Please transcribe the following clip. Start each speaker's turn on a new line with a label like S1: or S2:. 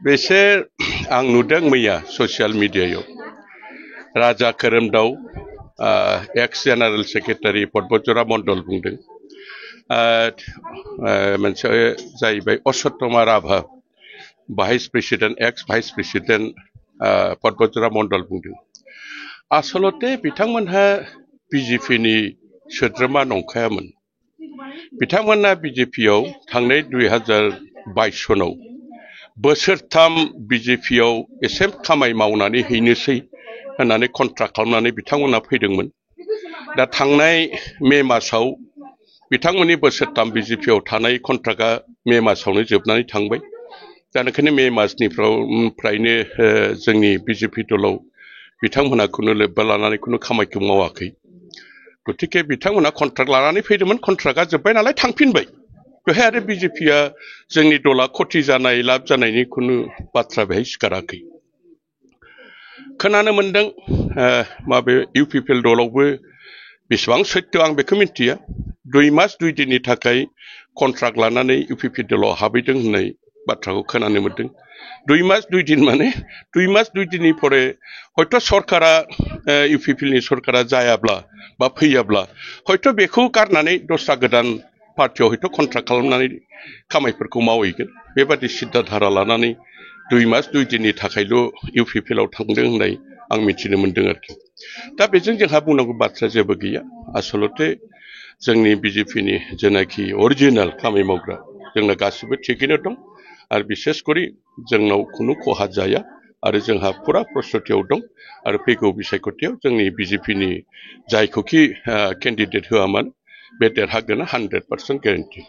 S1: बेसे आं नुदों मैया ससियेल मिडियायाव राजा खोरोमदाव एक्स जेनेरेल सेक्रेटारि पद्मजरा मण्डल बुंदों मोनसे जाहैबाय अश्वत्थमा राभा भाइस प्रेसिडेन्ट एक्स भाइस प्रेसिडेन्ट पद्मजरा मण्डल बुंदों आसलते बिथांमोनहा बिजेपिनि सोद्रोमा नंखायामोन बिथांमोना बिजेपियाव थांनाय 2022 सनाव बोसोरथाम बिजेपियाव एसे खामाय मावनानै हैनोसै होननानै कन्ट्राक्ट खालामनानै बिथांमोना फैदोंमोन दा थांनाय मे मासाव बिथांमोननि बोसोरथाम बिजेपियाव थानाय कन्ट्राक्टआ मे मासावनो जोबनानै थांबाय दा ओंखायनो मे मासनिफ्रायनो जोंनि बिजेपि दलाव बिथांमोना खुनु लोब्बा लानानै खुनु खामायखौ मावाखै गतिके बिथांमोना कन्ट्राक्ट लानानै फैदोंमोन कन्ट्राक्टआ जोब्बाय नालाय थांफिनबाय बेहाय आरो बिजेपिया जोंनि दला खति जानाय लाब जानायनि खुनु बाथ्रा बेहाय सिखाराखै खोनानो मोनदों माबे इउपिपिएल दलावबो बेसेबां सत्य आं बेखौ मिन्थिया 2 मास 2 दिननि थाखाय कन्ट्राक्ट लानानै इउपिपिएल दलाव हाबैदों होननाय बाथ्राखौ खोनानो मोनदों 2 मास 2 दिन माने 2 मास 2 दिननि परे हयथ' सरकारा इउपिपिएलनि सरकारा जायाब्ला बा फैयाब्ला हयथ' बेखौ गारनानै दस्रा गोदान पार्टियाव हयथ' कन्ट्राक्ट खालामनानै खामायफोरखौ मावहैगोन बेबादि सिद्धा धारा लानानै 2 मास 2 दिननि थाखायल' इउपिपिएलआव थांदों होननाय आं मिथिनो मोनदों आरोखि दा बेजों जोंहा बुंनांगौ बाथ्रा जेबो गैया आसलते जोंनि बिजेपिनि जेनाखि अरिजिनेल खामानि मावग्रा जोंना गासिबो थिगैनो दं आरो बिसेस करि जोंनाव खुनु खहा जाया आरो जोंहा पुरा प्रस्तुतियाव दं आरो फैगौ बिसायख'थियाव जोंनि बिजेपिनि जायखौखि केन्डिडेट होआमोन बे देरहागोन 100% गेरेन्टि